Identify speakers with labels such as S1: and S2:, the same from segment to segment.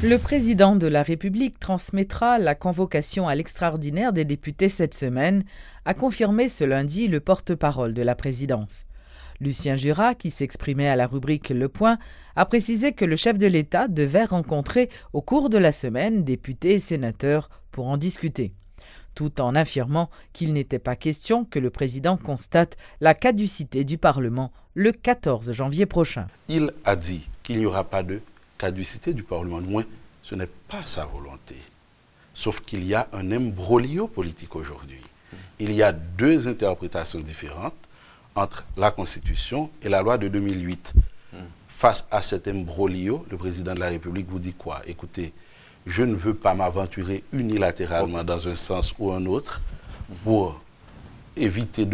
S1: Le président de la République transmettra la convocation à l'extraordinaire des députés cette semaine, a confirmé ce lundi le porte-parole de la présidence. Lucien Jurat, qui s'exprimait à la rubrique Le Point, a précisé que le chef de l'État devait rencontrer au cours de la semaine députés et sénateurs pour en discuter, tout en affirmant qu'il n'était pas question que le président constate la caducité du Parlement le 14 janvier prochain.
S2: Il a dit qu'il n'y aura pas de caducité du Parlement, du moins ce n'est pas sa volonté. Sauf qu'il y a un imbroglio politique aujourd'hui. Il y a deux interprétations différentes entre la Constitution et la loi de 2008. Face à cet imbroglio, le président de la République vous dit quoi? Écoutez, je ne veux pas m'aventurer unilatéralement dans un sens ou un autre pour éviter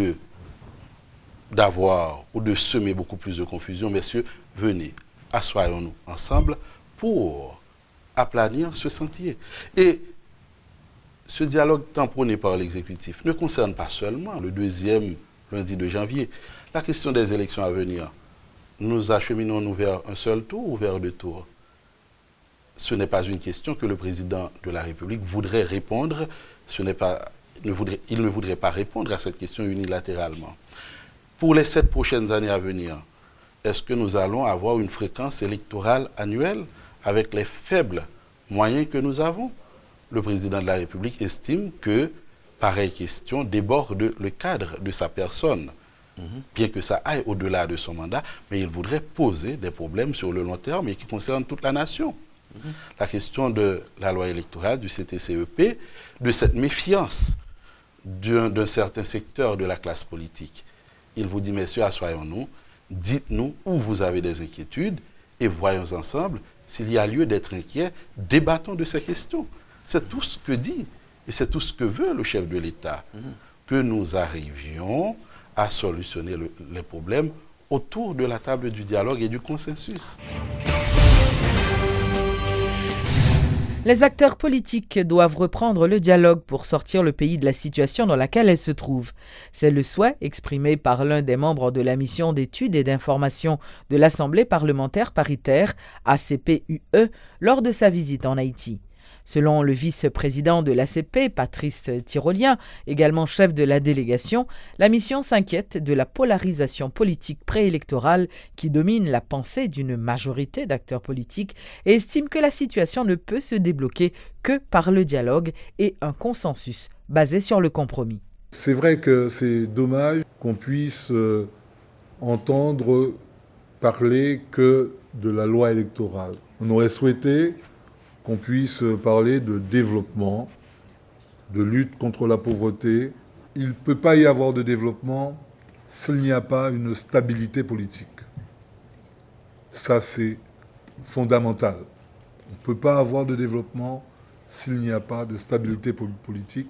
S2: d'avoir ou de semer beaucoup plus de confusion. Messieurs, venez, assoyons-nous ensemble pour aplanir ce sentier. Et ce dialogue tamponné par l'exécutif ne concerne pas seulement le deuxième lundi de janvier. La question des élections à venir, nous acheminons-nous vers un seul tour ou vers deux tours? Ce n'est pas une question que le président de la République voudrait répondre. Il ne voudrait pas répondre à cette question unilatéralement. Pour les 7 prochaines années à venir, est-ce que nous allons avoir une fréquence électorale annuelle avec les faibles moyens que nous avons? Le président de la République estime que pareille question déborde le cadre de sa personne, bien que ça aille au-delà de son mandat, mais il voudrait poser des problèmes sur le long terme et qui concernent toute la nation. La question de la loi électorale, du CTCEP, de cette méfiance d'un certain secteur de la classe politique. Il vous dit, messieurs, assoyons-nous, dites-nous où vous avez des inquiétudes et voyons ensemble s'il y a lieu d'être inquiet, débattons de ces questions. C'est tout ce que dit et c'est tout ce que veut le chef de l'État, que nous arrivions à solutionner les problèmes autour de la table du dialogue et du consensus.
S1: Les acteurs politiques doivent reprendre le dialogue pour sortir le pays de la situation dans laquelle elle se trouve. C'est le souhait exprimé par l'un des membres de la mission d'études et d'information de l'Assemblée parlementaire paritaire, ACP-UE, lors de sa visite en Haïti. Selon le vice-président de l'ACP, Patrice Tyrolien, également chef de la délégation, la mission s'inquiète de la polarisation politique préélectorale qui domine la pensée d'une majorité d'acteurs politiques et estime que la situation ne peut se débloquer que par le dialogue et un consensus basé sur le compromis.
S3: C'est vrai que c'est dommage qu'on puisse entendre parler que de la loi électorale. On aurait souhaité qu'on puisse parler de développement, de lutte contre la pauvreté. Il ne peut pas y avoir de développement s'il n'y a pas une stabilité politique. Ça, c'est fondamental. On ne peut pas avoir de développement s'il n'y a pas de stabilité politique,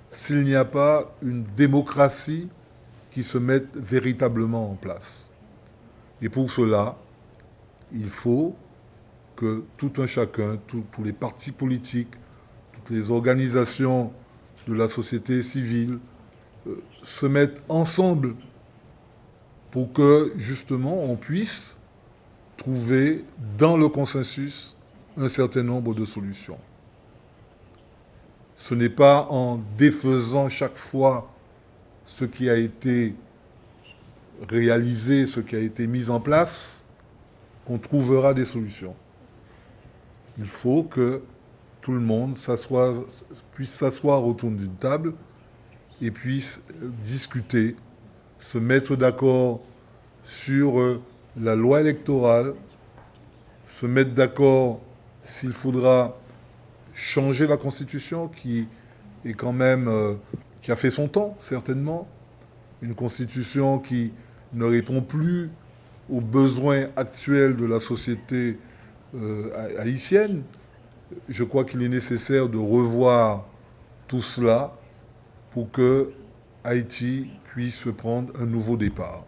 S3: s'il n'y a pas une démocratie qui se mette véritablement en place. Et pour cela, il faut que tout un chacun, tous les partis politiques, toutes les organisations de la société civile se mettent ensemble pour que, justement, on puisse trouver dans le consensus un certain nombre de solutions. Ce n'est pas en défaisant chaque fois ce qui a été réalisé, ce qui a été mis en place, qu'on trouvera des solutions. Il faut que tout le monde puisse s'asseoir autour d'une table et puisse discuter, se mettre d'accord sur la loi électorale, se mettre d'accord s'il faudra changer la Constitution qui est quand même, qui a fait son temps, certainement. Une Constitution qui ne répond plus aux besoins actuels de la société haïtienne. Je crois qu'il est nécessaire de revoir tout cela pour que Haïti puisse prendre un nouveau départ.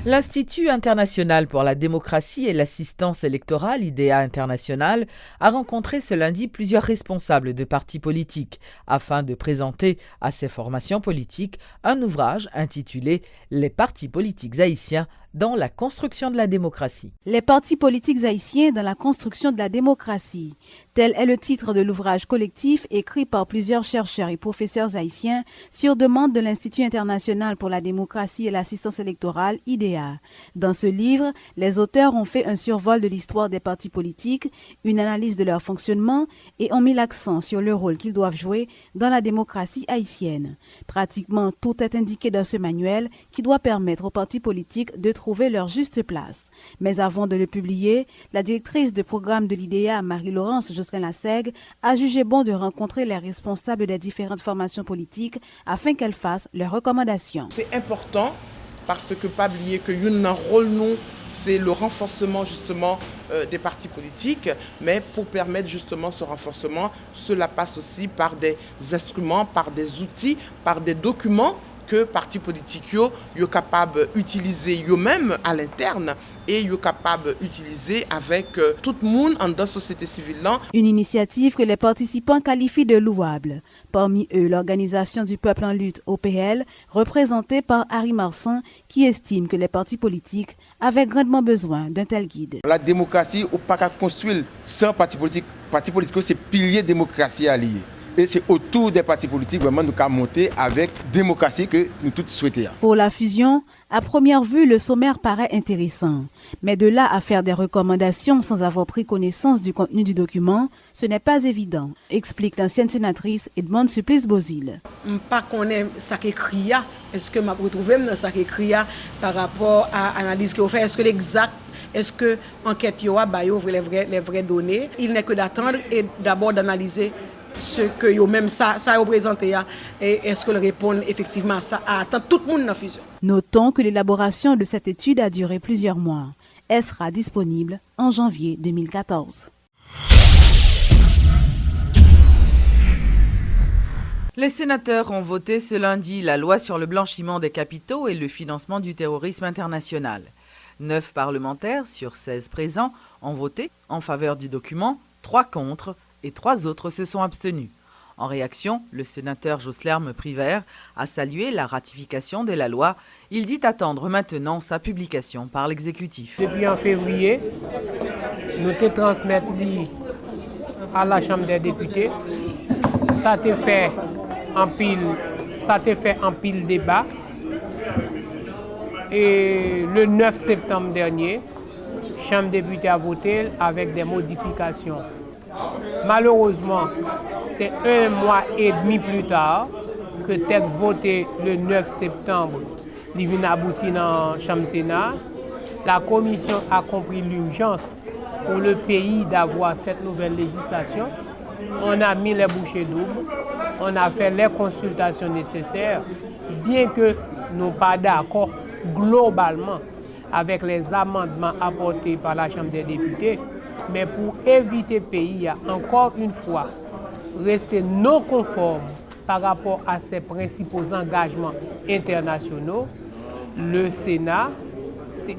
S1: L'Institut international pour la démocratie et l'assistance électorale, IDEA International, a rencontré ce lundi plusieurs responsables de partis politiques afin de présenter à ces formations politiques un ouvrage intitulé « Les partis politiques haïtiens, dans la construction de la démocratie.
S4: Les partis politiques haïtiens dans la construction de la démocratie. Tel est le titre de l'ouvrage collectif écrit par plusieurs chercheurs et professeurs haïtiens sur demande de l'Institut international pour la démocratie et l'assistance électorale, IDEA. Dans ce livre, les auteurs ont fait un survol de l'histoire des partis politiques, une analyse de leur fonctionnement et ont mis l'accent sur le rôle qu'ils doivent jouer dans la démocratie haïtienne. Pratiquement tout est indiqué dans ce manuel qui doit permettre aux partis politiques de trouver leur juste place. Mais avant de le publier, la directrice de programme de l'IDEA, Marie-Laurence Jocelyn-Lassègue, a jugé bon de rencontrer les responsables des différentes formations politiques afin qu'elles fassent leurs recommandations.
S5: C'est important parce que pas oublier que un rôle nous, c'est le renforcement justement des partis politiques, mais pour permettre justement ce renforcement, cela passe aussi par des instruments, par des outils, par des documents que partis politiques sont capables d'utiliser eux-mêmes à l'interne et sont capables d'utiliser avec tout le monde dans la société civile.
S4: Une initiative que les participants qualifient de louable. Parmi eux, l'Organisation du peuple en lutte, OPL, représentée par Harry Marsan, qui estime que les partis politiques avaient grandement besoin d'un tel guide.
S6: La démocratie, on ne peut pas construire sans partis politiques. Partis politiques, c'est pilier démocratie alliée. Et c'est autour des partis politiques vraiment nous avons monté avec démocratie que nous tous souhaitons.
S4: Pour la fusion, à première vue, le sommaire paraît intéressant. Mais de là à faire des recommandations sans avoir pris connaissance du contenu du document, ce n'est pas évident, explique l'ancienne sénatrice Edmond Supplice Bozil.
S7: Je ne sais pas ce qui est écrit. Est-ce que je me retrouve dans ce qui est écrit par rapport à l'analyse que vous faites? Est-ce que l'exact? Est-ce que l'enquête les vraies données? Il n'est que d'attendre et d'abord d'analyser ce que même ça représente et est-ce que le répond effectivement à ça à attendre tout le monde dans la fusion.
S4: Notons que l'élaboration de cette étude a duré plusieurs mois. Elle sera disponible en janvier 2014.
S1: Les sénateurs ont voté ce lundi la loi sur le blanchiment des capitaux et le financement du terrorisme international. 9 parlementaires sur 16 présents ont voté en faveur du document, 3 contre et 3 autres se sont abstenus. En réaction, le sénateur Joslerme Privert a salué la ratification de la loi. Il dit attendre maintenant sa publication par l'exécutif.
S8: Depuis en février, nous te transmettons à la Chambre des députés. Ça a été fait en pile débat. Et le 9 septembre dernier, la Chambre des députés a voté avec des modifications. Malheureusement, c'est 1 mois et demi plus tard que le texte voté le 9 septembre vient aboutir dans la Chambre Sénat. La Commission a compris l'urgence pour le pays d'avoir cette nouvelle législation. On a mis les bouchées doubles, on a fait les consultations nécessaires, bien que nous ne sommes pas d'accord globalement avec les amendements apportés par la Chambre des députés. Mais pour éviter le pays à encore une fois rester non conforme par rapport à ses principaux engagements internationaux, le Sénat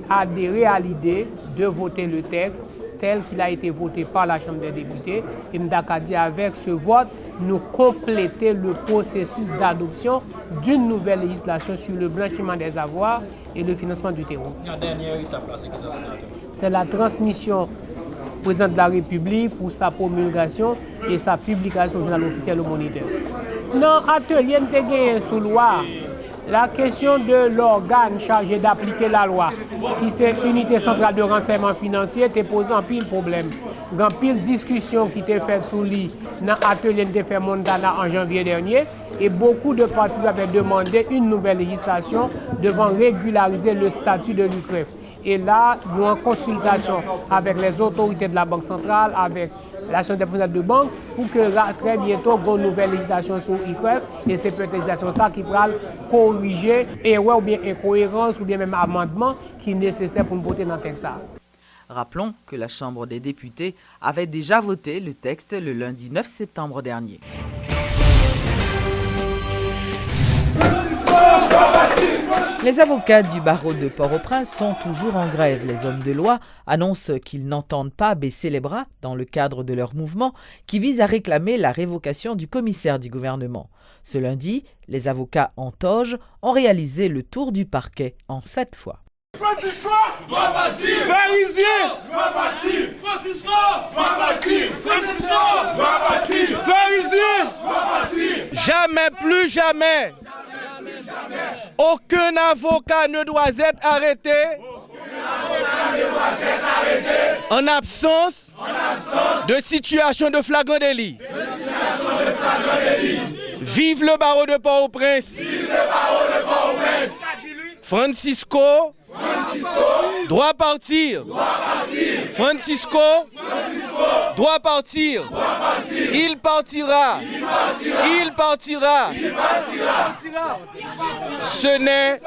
S8: a adhéré à l'idée de voter le texte tel qu'il a été voté par la Chambre des députés. Et Mdaka dit avec ce vote, nous compléter le processus d'adoption d'une nouvelle législation sur le blanchiment des avoirs et le financement du terrorisme. La dernière étape, c'est la transmission au président de la République pour sa promulgation et sa publication au journal officiel au Moniteur. Dans l'atelier de sous loi, la question de l'organe chargé d'appliquer la loi, qui c'est l'unité centrale de renseignement financier, était posé en pile problème. Dans pile discussion qui était faite sous lui dans l'atelier de fait Mondana en janvier dernier, et beaucoup de partis avaient demandé une nouvelle législation devant régulariser le statut de l'UCREF. Et là, nous en consultation avec les autorités de la Banque centrale, avec l'Association des professionnels de banque, pour que très bientôt, il y ait une nouvelle législation sur l'ICREF. Et c'est peut-être législation ça qui pourra corriger erreur ou bien incohérence ou bien même amendement qui est nécessaire pour nous voter dans le texte.
S1: Rappelons que la Chambre des députés avait déjà voté le texte le lundi 9 septembre dernier. Les avocats du barreau de Port-au-Prince sont toujours en grève. Les hommes de loi annoncent qu'ils n'entendent pas baisser les bras dans le cadre de leur mouvement qui vise à réclamer la révocation du commissaire du gouvernement. Ce lundi, les avocats en toge ont réalisé le tour du parquet en 7 fois.
S9: Francisco doit partir. Pharisien doit partir. Francisco doit partir. Francisco doit partir. Pharisien doit partir.
S10: Jamais, plus jamais. Aucun avocat ne doit être arrêté. En absence de situation de flagrant délit. Vive le barreau de Port-au-Prince. Francisco doit partir. Francisco doit partir. Il partira. Il partira. Ce n'est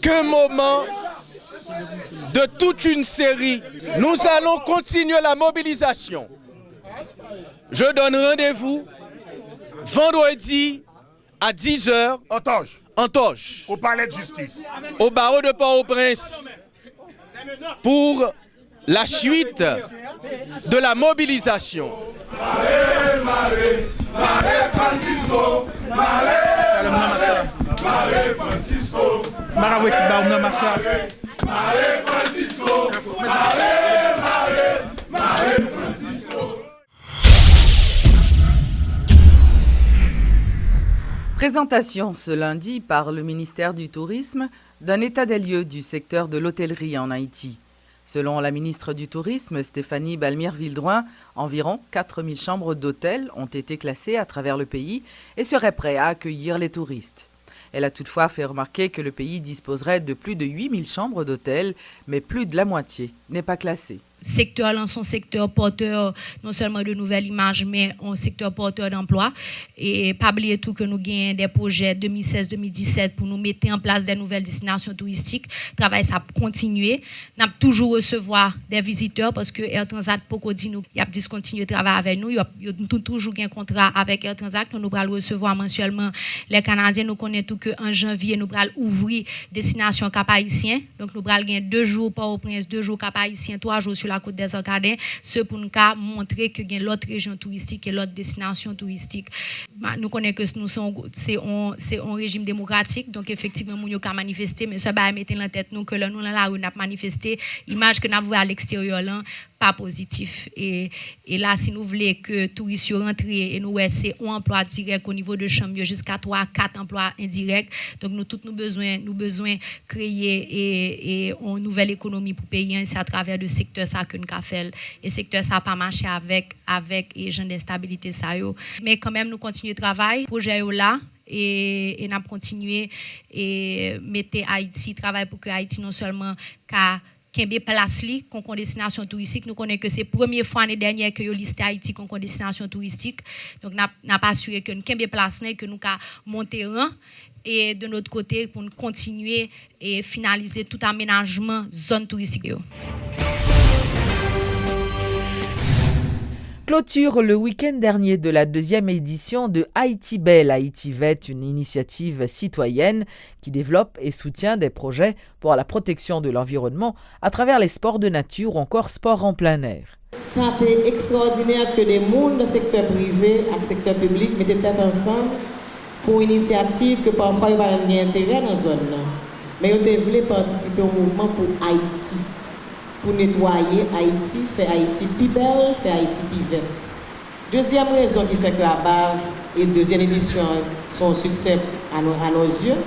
S10: qu'un moment de toute une série. Nous allons continuer la mobilisation. Je donne rendez-vous vendredi à 10h en Toge,
S9: au palais de justice,
S10: au barreau de Port-au-Prince, pour la suite de la mobilisation.
S9: Francisco,
S1: Présentation ce lundi par le ministère du Tourisme d'un état des lieux du secteur de l'hôtellerie en Haïti. Selon la ministre du Tourisme, Stéphanie Balmire-Vildroin, environ 4000 chambres d'hôtel ont été classées à travers le pays et seraient prêts à accueillir les touristes. Elle a toutefois fait remarquer que le pays disposerait de plus de 8000 chambres d'hôtel, mais plus de la moitié n'est pas classée.
S11: Secteur là, son secteur porteur non seulement de nouvelles images, mais un secteur porteur d'emploi. Et pas oublier tout que nous gagnons des projets 2016-2017 pour nous mettre en place des nouvelles destinations touristiques. Le travail, ça a continué. Nous avons toujours recevoir des visiteurs parce que Air Transat, pourquoi dit nous, il a discontinué le travail avec nous. Il a toujours un contrat avec Air Transat. Nous allons recevoir mensuellement les Canadiens. Nous connaissons tout qu'en janvier, nous allons ouvrir destination Cap-Haïtien. Donc nous allons gagner 2 jours Port-au-Prince, 2 jours Cap-Haïtien, 3 jours sur la côte des Orcadins, ce pour nous montrer que y a l'autre région touristique et l'autre destination touristique. Nous connaissons que c'est un régime démocratique, donc effectivement nous avons manifesté, mais ça va mettre en tête nous que là nous dans la rue n'a manifesté, image que nous avons à l'extérieur là pas positif et là si nous voulons que touristes rentrent et nous c'est un emploi direct au niveau de chambre jusqu'à 3-4 emplois indirects, donc nous besoin créer et une nouvelle économie pour payer, c'est à travers le secteur ça que nous avons fait et secteur ça pas marché avec les gens d'instabilité ça yo, mais quand même nous continuons le travail projet là et nous continuer et mettre Haïti travail pour que Haïti non seulement Kembe place li qu'on destination touristique, nous connaissons que c'est la première fois l'année dernière que yo listé Haïti qu'on destination touristique, donc n'a pas assuré que nous Kembe place que nous ka monter rang et de notre côté pour nous continuer et finaliser tout aménagement zone touristique yo.
S1: Clôture le week-end dernier de la 2e édition de Haïti Belle, Haïti Vête, une initiative citoyenne qui développe et soutient des projets pour la protection de l'environnement à travers les sports de nature ou encore sports en plein air.
S12: Ça a été extraordinaire que des mondes du secteur privé et du secteur public mettent tête ensemble pour une initiative que parfois ils n'ont pas d'intérêt dans la zone. Mais ils voulaient participer au mouvement pour Haïti. Pour nettoyer Haïti, faire Haïti plus belle, faire Haïti plus verte. Deuxième raison qui fait que la BAV et la 2e édition sont un succès à nos yeux,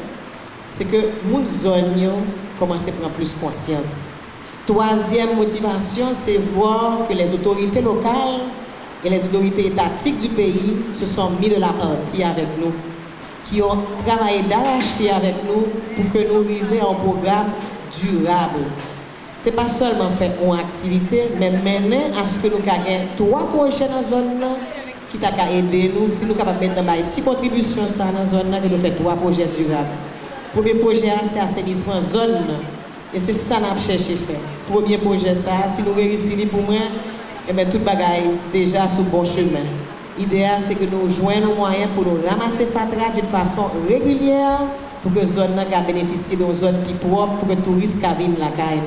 S12: c'est que les zones commencent à prendre plus conscience. Troisième motivation, c'est voir que les autorités locales et les autorités étatiques du pays se sont mis de la partie avec nous, qui ont travaillé d'arrache-pied avec nous pour que nous arrivions à un programme durable. Ce n'est pas seulement faire une activité, mais mener à ce que nous ayons 3 projets dans la zone qui t'a aider nous. Si nous sommes capables de mettre dans une petite contribution dans la zone, nous devons faire 3 projets durables. Le premier projet, c'est l'assainissement zone. Et c'est ça que nous avons cherché à faire. Le premier projet, si nous réussissons pour moi, et bien, tout le bagage déjà sur le bon chemin. L'idéal, c'est que nous joignons nos moyens pour nous ramasser Fatra d'une façon régulière pour que la zone bénéficie d'une zone qui propre pour que les touristes viennent la caille.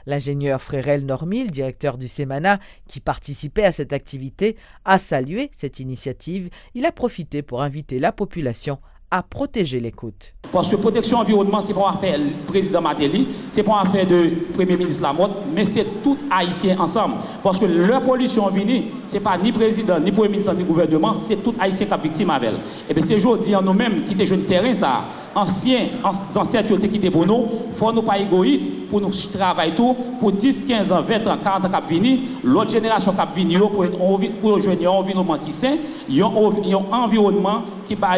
S1: L'ingénieur Frérel Normil, directeur du Semana, qui participait à cette activité, a salué cette initiative. Il a profité pour inviter la population à protéger les côtes.
S13: Parce que protection environnement, c'est pas une affaire du président Matéli, c'est pas une affaire du Premier ministre Lamotte, mais c'est tout haïtien ensemble. Parce que leur pollution venue, c'est pas ni président, ni Premier ministre, ni gouvernement, c'est tout haïtien qui est victime avec elle. Et bien c'est aujourd'hui nous-mêmes qui sommes terrain ça, anciens qui étaient pour nous, il faut nous pas égoïstes pour nous travailler tout, pour 10, 15 ans, 20 ans, 40 ans qui venir, l'autre génération qui venir pour rejoindre un environnement qui sain, un environnement qui a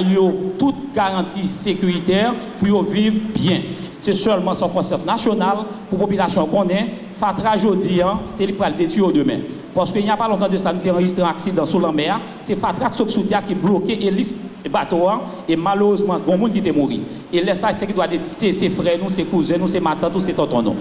S13: toute garantie sécuritaire pour vivre bien. C'est seulement son conscience nationale pour la population qu'on est. Fatra aujourd'hui, c'est le pral détruire demain. Parce qu'il n'y a pas longtemps de ça, nous avons enregistré un accident sur la mer. C'est Fatra sous terre qui bloqué l'hélice bateau et malheureusement, il y a des gens qui sont morts. Et là, ça, c'est qui doit être ses frères, nous, ses cousins, nous, ses matins, tous ses tontons.